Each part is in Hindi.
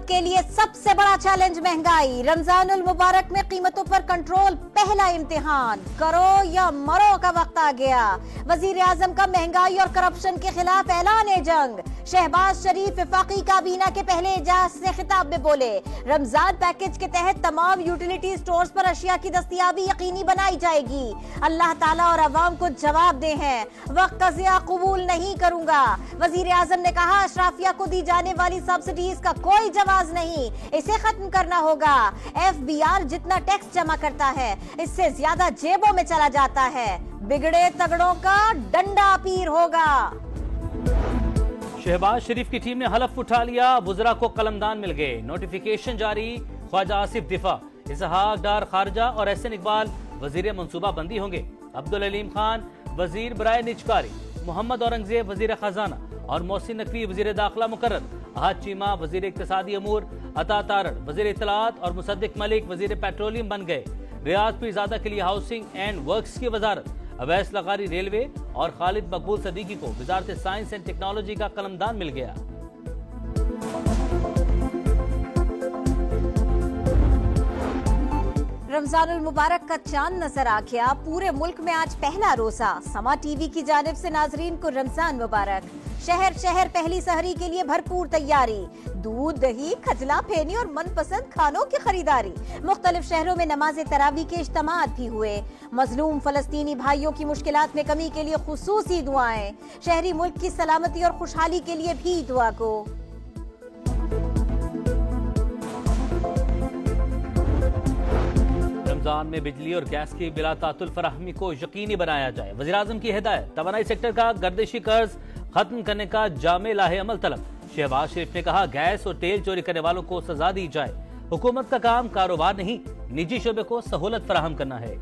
के लिए सबसे बड़ा चैलेंज महंगाई। रमजानुल मुबारक में कीमतों पर कंट्रोल पहला इम्तिहान। करो या मरो का वक्त आ गया। वजीर आजम का महंगाई और करप्शन के खिलाफ ऐलान जंग। शहबाज शरीफ वफाकी काबीना के पहले इजलास से खिताब में बोले, रमजान पैकेज के तहत तमाम यूटिलिटी स्टोर्स पर अशिया की दस्तयाबी यकीनी बनाई जाएगी। अल्लाह ताला और अवाम को जवाब दे हैं, वक्त का ज़िया कबूल नहीं करूंगा। वजीर आजम ने कहा, अशराफिया को दी जाने वाली सब्सिडीज का कोई जवाब नहीं, इसे खत्म करना होगा। FBR जितना टैक्स जमा करता है इससे ज्यादा जेबों में चला जाता है। बिगड़े तगड़ों का डंडा पीर होगा। शहबाज शरीफ की टीम ने हलफ उठा लिया, वुज़रा को कलमदान मिल गए। नोटिफिकेशन जारी, ख्वाजा आसिफ दिफा, इसहाक डार खारजा और एहसन इकबाल वजीर मनसूबा बंदी होंगे। अब्दुल अलीम खान वजीर बराए निजकारी, मोहम्मद औरंगजेब वजीर खजाना और मोहसिन नकवी वजीर दाखिला मुकर्रर। अहद चीमा वजीर इक्तिसादी अमूर, अता तारड़ वजीर इत्तलात और मुसद्दिक मलिक वजीर पेट्रोलियम बन गए। रियाज पीरजादा के लिए हाउसिंग एंड वर्क्स की वजारत। अवैस लगारी रेलवे और खालिद मकबूल सदीकी को वजारत साइंस एंड टेक्नोलॉजी का कलमदान मिल गया। रमजानुल मुबारक का चांद नजर आ गया। पूरे मुल्क में आज पहला रोजा। समा टीवी की जानिब से नाजरीन को रमजान मुबारक। शहर शहर पहली सहरी के लिए भरपूर तैयारी। दूध, दही, खजला, फेनी और मनपसंद खानों की खरीदारी। मुख्तलिफ शहरों में नमाज तरावी के इज्तिमात भी हुए। मजलूम फलस्तीनी भाइयों की मुश्किलात में कमी के लिए खुसूसी दुआएं। शहरी मुल्क की सलामती और खुशहाली के लिए भी दुआ को। रमजान में बिजली और गैस की बिला तातुल फराहमी को यकीनी बनाया जाए। वज़ीर आज़म की हिदायत। तवानाई सेक्टर का गर्दिशी कर्ज खत्म करने का जामे लाहे अमल तलब। शहबाज शरीफ ने कहा, गैस और तेल चोरी करने वालों को सजा दी जाए। हुकूमत का काम कारोबार नहीं, निजी शोबे को सहूलत फराहम करना है।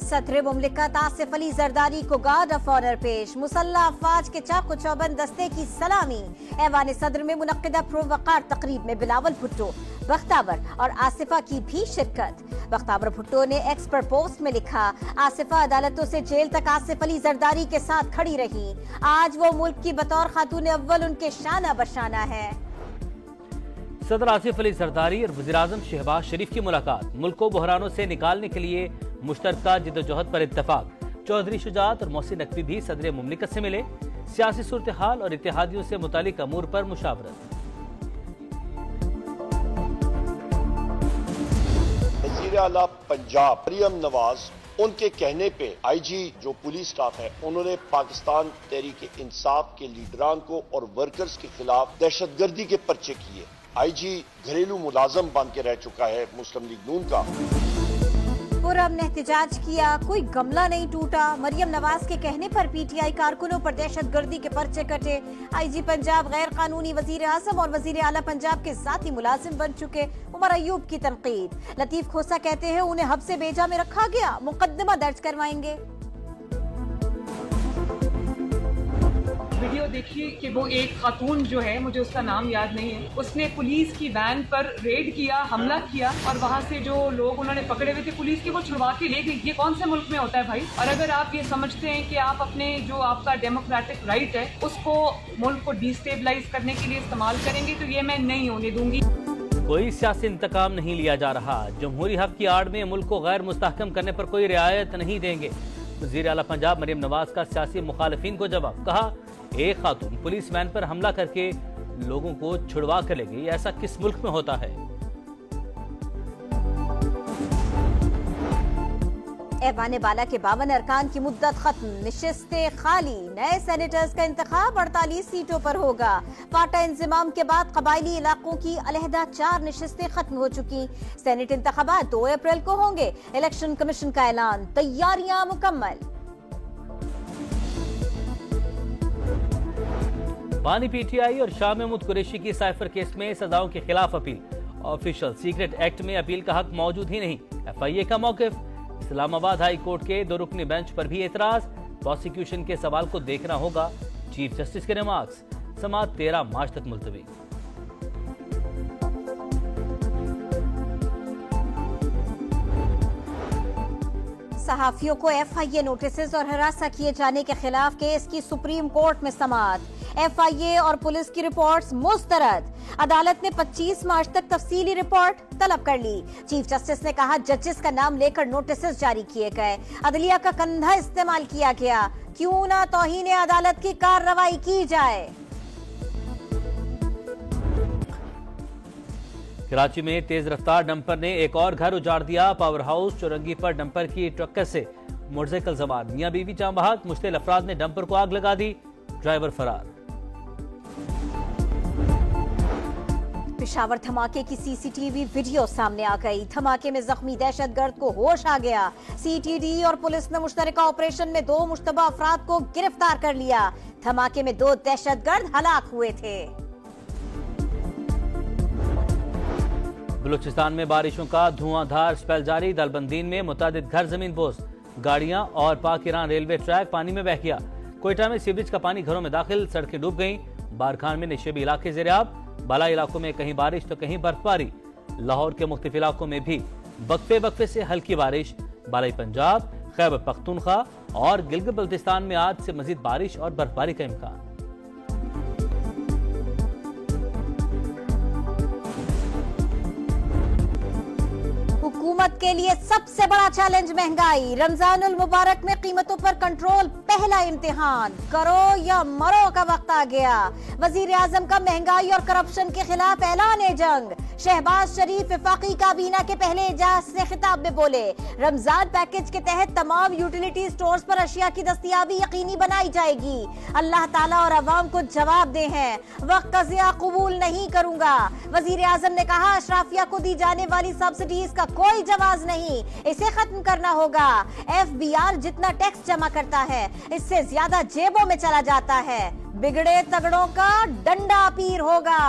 सदर मुमलिकत आसिफ अली जरदारी को गार्ड ऑफ ऑनर पेश। मुसल्ला अफवाज के चाकू चौबंद दस्ते की सलामी। ऐवान सदर में मुनक्किदा प्रोवकार तकरीब में बिलावल भुट्टो, बख्तावर और आसिफा की भी शिरकत। बख्तावर भुट्टो ने एक्स पर पोस्ट में लिखा, आसिफा अदालतों से जेल तक आसिफ अली जरदारी के साथ खड़ी रही। आज वो मुल्क की बतौर खातून अव्वल उनके शाना बशाना है। सदर आसिफ अली जरदारी और वज़ीर आज़म शहबाज शरीफ की मुलाकात। मुल्क को बहरानों से निकालने के लिए मुश्तरका जिद्दोजहद पर इत्तफाक। चौधरी शुजात और मोहसिन नकवी भी सदर मुमलिकत से मिले। सियासी सूरत हाल और इत्तेहादियों से मुतालिक अमूर पर मुशावरत। वज़ीर आला पंजाब मरियम नवाज, उनके कहने पे IG जो पुलिस स्टाफ है, उन्होंने पाकिस्तान तहरीक इंसाफ के लीडरान को और वर्कर्स के खिलाफ दहशतगर्दी के पर्चे किए। IG घरेलू मुलाजम बन के रह चुका है मुस्लिम लीग नून का। पुरअमन ने एहतजाज किया, कोई गमला नहीं टूटा। मरियम नवाज के कहने पर PTI कारकुनों पर दहशतगर्दी के पर्चे कटे। IG पंजाब गैर कानूनी वजीर आजम और वजीर आला पंजाब के साथी मुलाजिम बन चुके। उमर अयूब की तनकीद। लतीफ खोसा कहते हैं, उन्हें हब से बेजा में रखा गया, मुकदमा दर्ज करवाएंगे। वीडियो देखिए कि वो एक खातून जो है, मुझे उसका नाम याद नहीं है, उसने पुलिस की वैन पर रेड किया, हमला किया और वहाँ से जो लोग उन्होंने पकड़े हुए थे पुलिस के, वो छुड़वा के ले गई। ये कौन से मुल्क में होता है भाई? और अगर आप ये समझते हैं कि आप अपने जो आपका डेमोक्रेटिक राइट है उसको मुल्क को डिस्टेबलाइज करने के लिए इस्तेमाल करेंगे, तो ये मैं नहीं होने दूंगी। कोई सियासी इंतकाम नहीं लिया जा रहा। जमहूरी हक की आड़ में मुल्क को गैर मुस्तहकम करने पर कोई रियायत नहीं देंगे। वज़ीर आला पंजाब मरियम नवाज का सियासी मुखालिफिन को जवाब। कहा, एक खातून पुलिस वैन पर हमला करके लोगों को छुड़वा कर ले गई, ऐसा किस मुल्क में होता है? ऐवान बाला के 52 अरकान की मुद्दत खत्म। निशिस्तें खाली। नए सेनेटर्स का इंतखाब 48 सीटों पर होगा। फाटा इंजमाम के बाद कबायली इलाकों की अलहदा 4 निशिस्तें खत्म हो चुकी। सेनेट इंतखाबात 2 अप्रैल को होंगे। इलेक्शन कमीशन का ऐलान। तैयारियां मुकम्मल। बानी PTI और शाह महमूद कुरैशी की साइफर केस में सजाओं के खिलाफ अपील। ऑफिशियल सीक्रेट एक्ट में अपील का हक मौजूद ही नहीं। FIA का मौकिफ। इस्लामाबाद हाई कोर्ट के 2 रुकनी बेंच पर भी एतराज। प्रोसिक्यूशन के सवाल को देखना होगा। चीफ जस्टिस के रिमार्क्स। समाअत 13 मार्च तक मुलतवी। सहाफियों को FIA नोटिस और हरासा किए जाने के खिलाफ केस की सुप्रीम कोर्ट में समाअत। FIA और पुलिस की रिपोर्ट्स मुस्तरद। अदालत ने 25 मार्च तक तफसीली रिपोर्ट तलब कर ली। चीफ जस्टिस ने कहा जजेस का नाम लेकर नोटिस जारी किए गए, अदलिया का कंधा इस्तेमाल किया गया, क्यों ना तौहीन अदालत की कार्रवाई की जाए। कराची में तेज रफ्तार डंपर ने एक और घर उजाड़ दिया। पावर हाउस चौरंगी पर डंपर की टक्कर से मोटरसाइकिल सवार मियां बीवी जाम बहक, मुश्तिल अफराद ने डंपर को आग लगा दी, ड्राइवर फरार। पेशावर धमाके की CCTV वीडियो सामने आ गई। धमाके में जख्मी दहशतगर्द को होश आ गया। CTD और पुलिस ने मुश्तरका ऑपरेशन में 2 मुश्तबा अफराद को गिरफ्तार कर लिया। धमाके में 2 दहशतगर्द हलाक हुए थे। बलूचिस्तान में बारिशों का धुआंधार स्पेल जारी। दलबंदीन में मुतादिद घर जमीनपोश, गाड़ियां और पाक ईरान रेलवे ट्रैक पानी में बह गया। कोयटा में सीवरेज का पानी घरों में दाखिल, सड़कें डूब गईं। बारखान में निशेबी इलाके ज़ेर-ए-आब, बालाई इलाकों में कहीं बारिश तो कहीं बर्फबारी। लाहौर के मुख्तलिफ इलाकों में भी वक्फे से हल्की बारिश। बालाई पंजाब, खैबर पख्तूनख्वा और गिलगित बल्तिस्तान में आज से मजीद बारिश और बर्फबारी का इम्कान। हुकूमत के लिए सबसे बड़ा चैलेंज महंगाई। रमजानुल मुबारक में कीमतों पर कंट्रोल पहला इम्तिहान। करो या मरो का वक्त आ गया। वजीर आजम का महंगाई और करप्शन के खिलाफ ऐलान जंग। शहबाज शरीफ वफाकी काबीना के पहले इजलास से खिताब में बोले, रमजान पैकेज के तहत तमाम यूटिलिटी स्टोर्स पर अशिया की दस्तयाबी यकीनी बनाई जाएगी। अल्लाह ताला और अवाम को जवाब दे हैं, वक्त का ज़िया कबूल नहीं करूंगा। वजीर आजम ने कहा अशराफिया को दी जाने वाली सब्सिडीज का कोई जवाब नहीं, इसे खत्म करना होगा। FBR जितना टैक्स जमा करता है इससे ज्यादा जेबों में चला जाता है। बिगड़े तगड़ों का डंडा पीर होगा।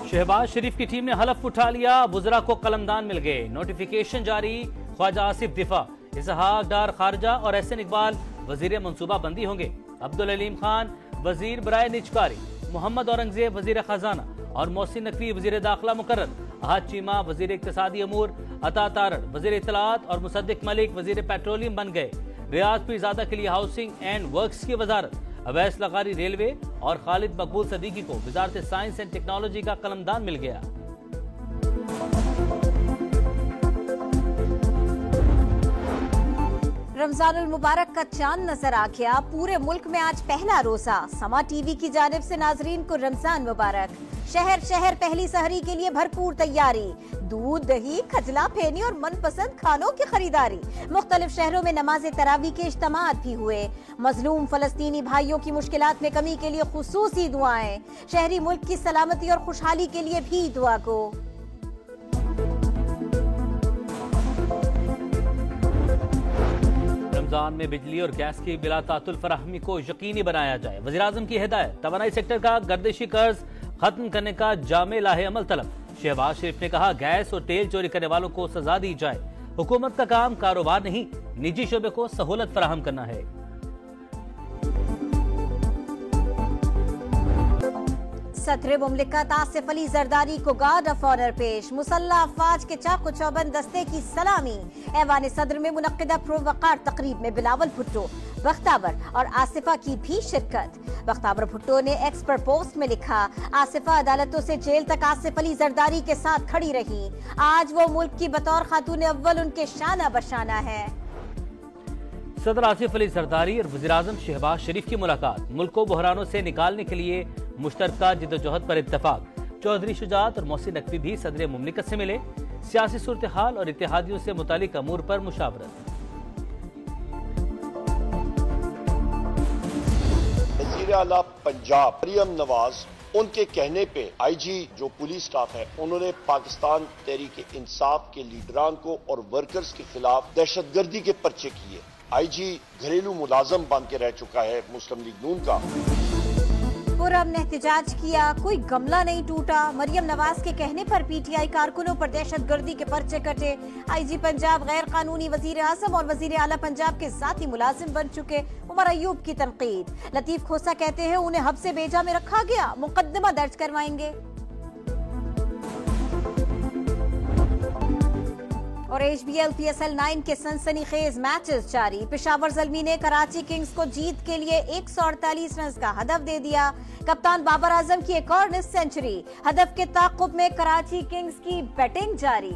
शहबाज शरीफ की टीम ने हलफ उठा लिया, बुजरा को कलमदान मिल गए। नोटिफिकेशन जारी, ख्वाजा आसिफ दिफा, इसहाक डार खारजा और एहसन इकबाल वजीर मनसूबा बंदी होंगे। अब्दुल अलीम खान वजीर बराए निजकारी, मोहम्मद औरंगजेब वजीर खजाना और मोहसिन नकवी वजीर दाखिला मुकर्रर। अहद चीमा वजीर इक्तिसादी अमूर, अता तारड़ वजीर इत्तलात और मुसद्दिक मलिक वजीर पेट्रोलियम बन गए। रियाज पीरजादा के लिए हाउसिंग एंड वर्क्स की वजारत। अवैस लगारी रेलवे और खालिद मकबूल सदीकी को वजारत साइंस एंड टेक्नोलॉजी का कलमदान मिल गया। रमजानुल मुबारक का चांद नजर आ गया। पूरे मुल्क में आज पहला रोजा। समा टीवी की जानिब से नाजरीन को रमजान मुबारक। शहर शहर पहली सहरी के लिए भरपूर तैयारी। दूध, दही, खजला, फेनी और मनपसंद खानों की खरीदारी। मुख्तलिफ शहरों में नमाज तरावी के इज्तिमात भी हुए। मजलूम फलस्तीनी भाइयों की मुश्किलात में कमी के लिए खुसूसी दुआएं। शहरी मुल्क की सलामती और खुशहाली के लिए भी दुआ को। रमजान में बिजली और गैस की बिला तातुल फराहमी को यकीनी बनाया जाए। वज़ीर आज़म की हिदायत। तवानाई सेक्टर का गर्दिशी कर्ज खत्म करने का जामे लाहे अमल तलब। शहबाज शरीफ ने कहा गैस और तेल चोरी करने वालों को सजा दी जाए। हुकूमत का काम कारोबार नहीं, निजी शोबे को सहूलत फराहम करना है। सदर मुमलिकत आसिफ अली जरदारी को गार्ड ऑफ ऑनर पेश। मुसल्ला अफवाज के चाकू चौबंद दस्ते की सलामी। ऐवान सदर में मुनक्किदा पुरवकार तकरीब में बिलावल भुट्टो, बख्तावर और आसिफा की भी शिरकत। बख्तावर भुट्टो ने एक्स पर पोस्ट में लिखा, आसिफा अदालतों से जेल तक आसिफ अली जरदारी के साथ खड़ी रही। आज वो मुल्क की बतौर खातून अव्वल उनके शाना बशाना है। सदर आसिफ अली जरदारी और वज़ीर आज़म शहबाज शरीफ की मुलाकात। मुल्क को बहरानों से निकालने के लिए मुश्तरका जिद्दोजहद पर इत्तफाक। चौधरी शुजात और मोहसिन नकवी भी सदर मुमलिकत से मिले। सियासी सूरत हाल और इत्तेहादियों से मुतालिक अमूर पर मुशावरत। वज़ीर आला पंजाब मरियम नवाज, उनके कहने पे IG जो पुलिस स्टाफ है उन्होंने पाकिस्तान तहरीक इंसाफ के लीडरान को और वर्कर्स के खिलाफ दहशतगर्दी के पर्चे किए। IG घरेलू मुलाजम बन के रह चुका है मुस्लिम लीग नून का। पुरअमन ने एहतजाज किया, कोई गमला नहीं टूटा। मरियम नवाज के कहने पर PTI कारकुनों पर दहशतगर्दी के पर्चे कटे। IG पंजाब गैर कानूनी वजीर आजम और वजीर आला पंजाब के साथी मुलाजिम बन चुके। उमर अयूब की तनकीद। लतीफ खोसा कहते हैं उन्हें हब से बेजा में रखा गया, मुकदमा दर्ज करवाएंगे। और HBL PSL 9 के सनसनीखेज मैचेस जारी। पेशावर ज़ल्मी ने कराची किंग्स को जीत के लिए 148 रन का हदफ दे दिया। कप्तान बाबर आजम की एक और सेंचुरी। हदफ के ताक़ुब में कराची किंग्स की बैटिंग जारी।